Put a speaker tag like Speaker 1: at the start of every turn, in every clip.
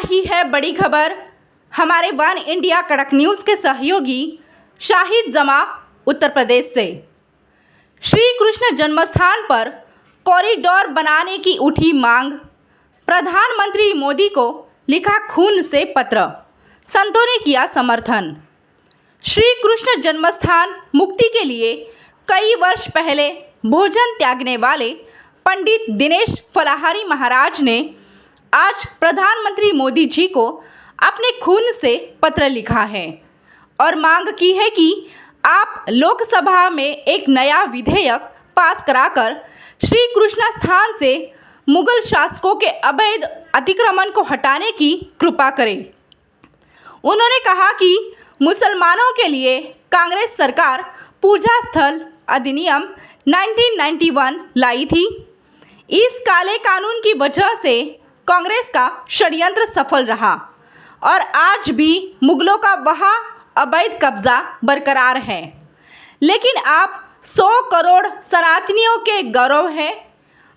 Speaker 1: रही है बड़ी खबर हमारे वन इंडिया कड़क न्यूज़ के सहयोगी शाहिद जमा उत्तर प्रदेश से। श्री कृष्ण जन्मस्थान पर कॉरिडोर बनाने की उठी मांग, प्रधानमंत्री मोदी को लिखा खून से पत्र, संतों ने किया समर्थन। श्री कृष्ण जन्मस्थान मुक्ति के लिए कई वर्ष पहले भोजन त्यागने वाले पंडित दिनेश फलाहारी महाराज ने आज प्रधानमंत्री मोदी जी को अपने खून से पत्र लिखा है और मांग की है कि आप लोकसभा में एक नया विधेयक पास कराकर श्री कृष्ण स्थान से मुगल शासकों के अवैध अतिक्रमण को हटाने की कृपा करें। उन्होंने कहा कि मुसलमानों के लिए कांग्रेस सरकार पूजा स्थल अधिनियम 1991 लाई थी। इस काले कानून की वजह से कांग्रेस का षड्यंत्र सफल रहा और आज भी मुगलों का वहाँ अवैध कब्जा बरकरार है। लेकिन आप 100 करोड़ सनातनियों के गौरव है।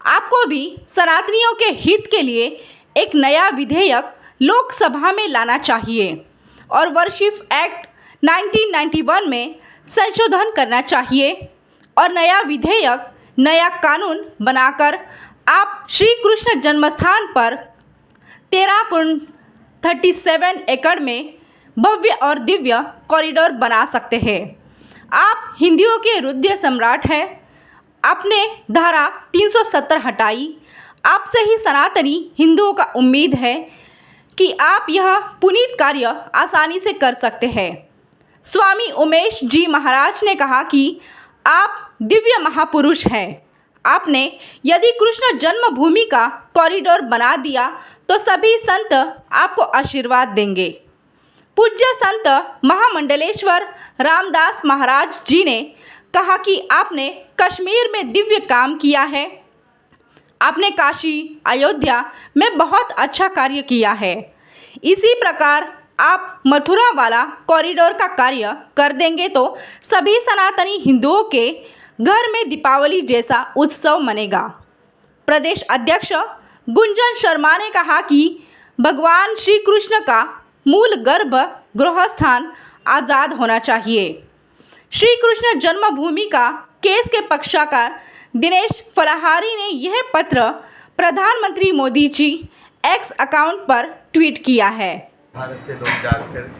Speaker 1: आपको भी सनातनियों के हित के लिए एक नया विधेयक लोकसभा में लाना चाहिए और वर्शिप एक्ट 1991 में संशोधन करना चाहिए और नया विधेयक, नया कानून बनाकर आप श्री कृष्ण जन्मस्थान पर 13.37 एकड़ में भव्य और दिव्य कॉरिडोर बना सकते हैं। आप हिंदुओं के हृदय सम्राट हैं। आपने धारा 370 हटाई। आपसे ही सनातनी हिंदुओं का उम्मीद है कि आप यह पुनीत कार्य आसानी से कर सकते हैं। स्वामी उमेश जी महाराज ने कहा कि आप दिव्य महापुरुष हैं। आपने यदि कृष्ण जन्मभूमि का कॉरिडोर बना दिया तो सभी संत आपको आशीर्वाद देंगे। पूज्य संत महामंडलेश्वर रामदास महाराज जी ने कहा कि आपने कश्मीर में दिव्य काम किया है। आपने काशी, अयोध्या में बहुत अच्छा कार्य किया है। इसी प्रकार आप मथुरा वाला कॉरिडोर का कार्य कर देंगे तो सभी सनातनी हिंदुओं के घर में दीपावली जैसा उत्सव मनेगा। प्रदेश अध्यक्ष गुंजन शर्मा ने कहा कि भगवान श्री कृष्ण का मूल गर्भ गृह स्थान आज़ाद होना चाहिए। श्री कृष्ण जन्मभूमि का केस के पक्षकार दिनेश फलाहारी ने यह पत्र प्रधानमंत्री मोदी जी एक्स अकाउंट पर ट्वीट किया है।
Speaker 2: भारत से लोग जाकर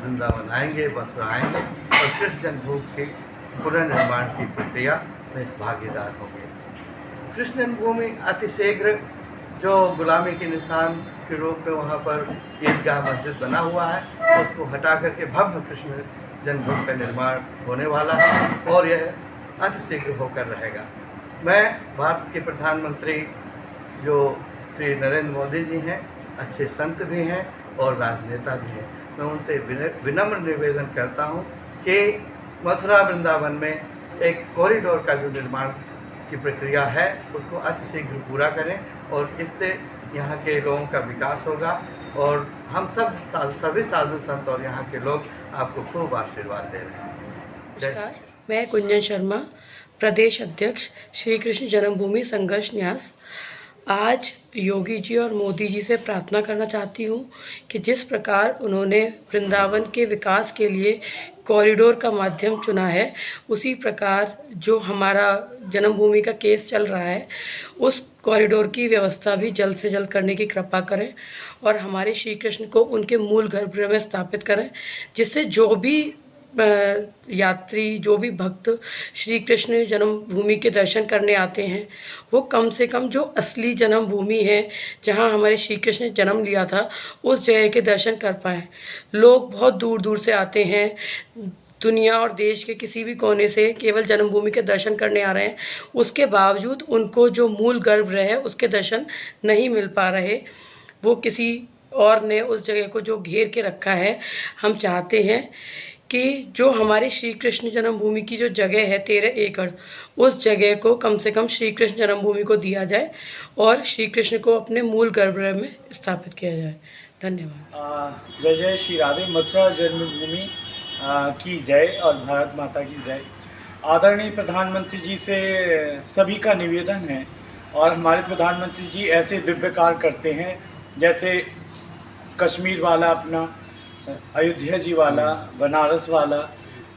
Speaker 2: वृंदावन आएंगे, मथुरा आएंगे और कृष्ण जन्मभूमि के पुनर्निर्माण की प्रक्रिया में इस भागीदार होंगे। कृष्ण जन्मभूमि अतिशीघ्र जो गुलामी के निशान के रूप में वहाँ पर ईदगाह मस्जिद बना हुआ है, उसको हटा करके भव्य कृष्ण जन्मभूमि का निर्माण होने वाला है और यह अतिशीघ्र होकर रहेगा। मैं भारत के प्रधानमंत्री जो श्री नरेंद्र मोदी जी हैं, अच्छे संत भी हैं और राजनेता भी हैं, मैं उनसे विनम्र निवेदन करता हूँ कि मथुरा वृंदावन में एक कॉरिडोर का जो निर्माण की प्रक्रिया है उसको अतिशीघ्र पूरा करें और इससे यहाँ के लोगों का विकास होगा और हम सभी साधु संत और यहाँ के लोग आपको खूब आशीर्वाद दे रहे हैं।
Speaker 3: नमस्कार, मैं गुंजन शर्मा, प्रदेश अध्यक्ष श्री कृष्ण जन्मभूमि संघर्ष न्यास। आज योगी जी और मोदी जी से प्रार्थना करना चाहती हूँ कि जिस प्रकार उन्होंने वृंदावन के विकास के लिए कॉरिडोर का माध्यम चुना है, उसी प्रकार जो हमारा जन्मभूमि का केस चल रहा है उस कॉरिडोर की व्यवस्था भी जल्द से जल्द करने की कृपा करें और हमारे श्री कृष्ण को उनके मूल गर्भगृह में स्थापित करें, जिससे जो भी यात्री, जो भी भक्त श्री कृष्ण जन्मभूमि के दर्शन करने आते हैं वो कम से कम जो असली जन्मभूमि है जहां हमारे श्री कृष्ण ने जन्म लिया था उस जगह के दर्शन कर पाएँ। लोग बहुत दूर दूर से आते हैं, दुनिया और देश के किसी भी कोने से केवल जन्मभूमि के दर्शन करने आ रहे हैं, उसके बावजूद उनको जो मूल गर्भगृह है उसके दर्शन नहीं मिल पा रहे। वो किसी और ने उस जगह को जो घेर के रखा है। हम चाहते हैं कि जो हमारे श्री कृष्ण जन्मभूमि की जो जगह है 13 एकड़, उस जगह को कम से कम श्री कृष्ण जन्मभूमि को दिया जाए और श्री कृष्ण को अपने मूल गर्भगृह में स्थापित किया जाए। धन्यवाद।
Speaker 4: जय जय श्री राधे। मथुरा जन्मभूमि की जय और भारत माता की जय। आदरणीय प्रधानमंत्री जी से सभी का निवेदन है और हमारे प्रधानमंत्री जी ऐसे दिव्य कार्य करते हैं जैसे कश्मीर वाला अपना, अयोध्या जी वाला, बनारस वाला,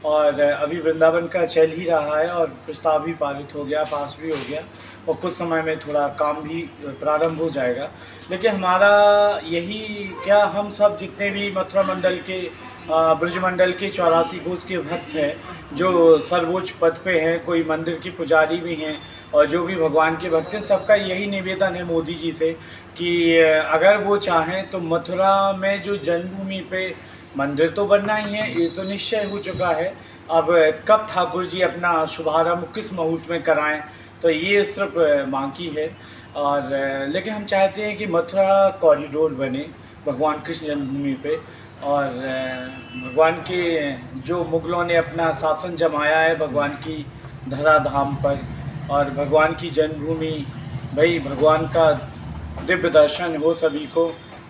Speaker 4: और अभी वृंदावन का चल ही रहा है और प्रस्ताव भी पारित हो गया, पास भी हो गया और कुछ समय में थोड़ा काम भी प्रारंभ हो जाएगा। लेकिन हमारा यही क्या, हम सब जितने भी मथुरा मंडल के ब्रजमंडल के 84 कोस के भक्त हैं, जो सर्वोच्च पद पे हैं, कोई मंदिर की पुजारी भी हैं और जो भी भगवान के भक्त हैं, सबका यही निवेदन है मोदी जी से कि अगर वो चाहें तो मथुरा में जो जन्मभूमि पे मंदिर तो बनना ही है, ये तो निश्चय हो चुका है। अब कब ठाकुर जी अपना शुभारंभ किस मुहूर्त में कराएं, तो ये सिर्फ मांग की है। और लेकिन हम चाहते हैं कि मथुरा कॉरिडोर बने भगवान कृष्ण जन्मभूमि पे, और भगवान के जो मुगलों ने अपना शासन जमाया है भगवान की धराधाम पर, और भगवान की जन्मभूमि, भाई भगवान का दिव्य दर्शन हो सभी को,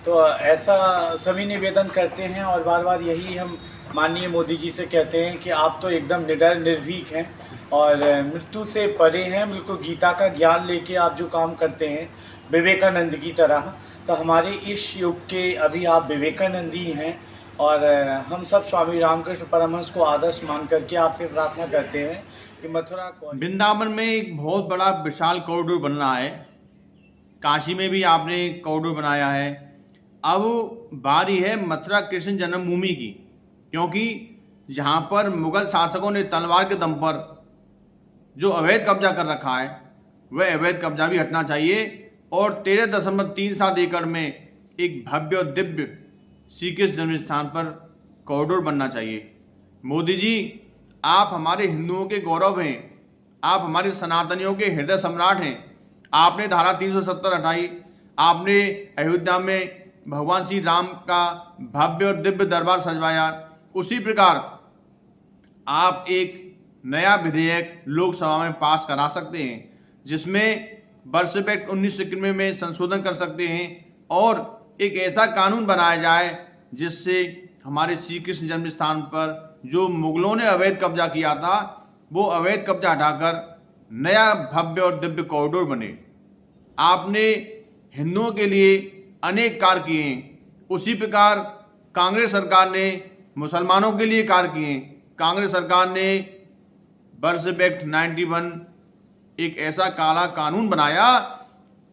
Speaker 4: तो ऐसा सभी निवेदन करते हैं। और बार बार यही हम माननीय मोदी जी से कहते हैं कि आप तो एकदम निडर निर्भीक हैं और मृत्यु से परे हैं, बिल्कुल गीता का ज्ञान लेके आप जो काम करते हैं विवेकानंद की तरह, तो हमारे इस युग के अभी आप विवेकानंद ही हैं। और हम सब स्वामी रामकृष्ण परमहंस को आदर्श मान करके आपसे प्रार्थना करते हैं कि मथुरा
Speaker 5: वृंदावन में एक बहुत बड़ा विशाल कॉरिडोर बन रहा है, काशी में भी आपने कॉरिडोर बनाया है। अब बारी है मथुरा कृष्ण जन्मभूमि की, क्योंकि जहाँ पर मुगल शासकों ने तलवार के दम पर जो अवैध कब्जा कर रखा है, वह अवैध कब्जा भी हटना चाहिए और 13.37 एकड़ में एक भव्य और दिव्य श्री कृष्ण जन्म स्थान पर कॉरिडोर बनना चाहिए। मोदी जी, आप हमारे हिंदुओं के गौरव हैं, आप हमारे सनातनियों के हृदय सम्राट हैं। आपने धारा 370 हटाई, आपने अयोध्या में भगवान श्री राम का भव्य और दिव्य दरबार सजवाया। उसी प्रकार आप एक नया विधेयक लोकसभा में पास करा सकते हैं, जिसमें बर्थ एक्ट 1991 में संशोधन कर सकते हैं और एक ऐसा कानून बनाया जाए जिससे हमारे श्री कृष्ण जन्म स्थान पर जो मुगलों ने अवैध कब्जा किया था, वो अवैध कब्जा हटाकर नया भव्य और दिव्य कॉरिडोर बने। आपने हिंदुओं के लिए अनेक कार्य किए हैं, उसी प्रकार कांग्रेस सरकार ने मुसलमानों के लिए कार्य किए हैं। कांग्रेस सरकार ने बर्थ एक्ट 91 एक ऐसा काला कानून बनाया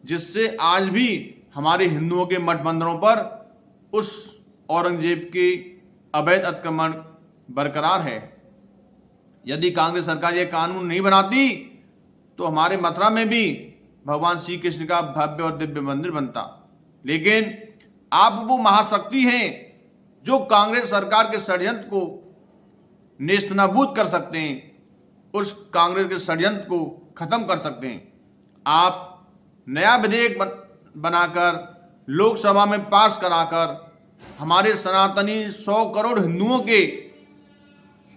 Speaker 5: जिससे आज भी हमारे हिंदुओं के मठ मंदिरों पर उस औरंगजेब के अवैध अतिक्रमण बरकरार है। यदि कांग्रेस सरकार ये कानून नहीं बनाती तो हमारे मथुरा में भी भगवान श्री कृष्ण का भव्य और दिव्य मंदिर बनता। लेकिन आप वो महाशक्ति हैं जो कांग्रेस सरकार के षड्यंत्र को नेस्तनाबूद कर सकते हैं, उस कांग्रेस के षड्यंत्र को खत्म कर सकते हैं। आप नया विधेयक बनाकर लोकसभा में पास कराकर हमारे सनातनी 100 करोड़ हिंदुओं के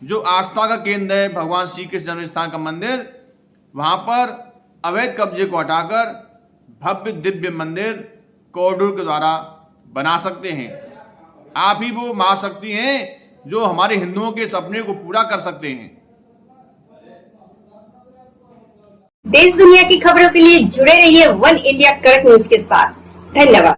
Speaker 5: जो आस्था का केंद्र है भगवान श्री कृष्ण जन्म स्थान का मंदिर, वहां पर अवैध कब्जे को हटाकर भव्य दिव्य मंदिर कॉरिडोर के द्वारा बना सकते हैं। आप ही वो महाशक्ति हैं जो हमारे हिंदुओं के सपने को पूरा कर सकते हैं।
Speaker 6: देश दुनिया की खबरों के लिए जुड़े रहिए वन इंडिया कड़क न्यूज के साथ। धन्यवाद।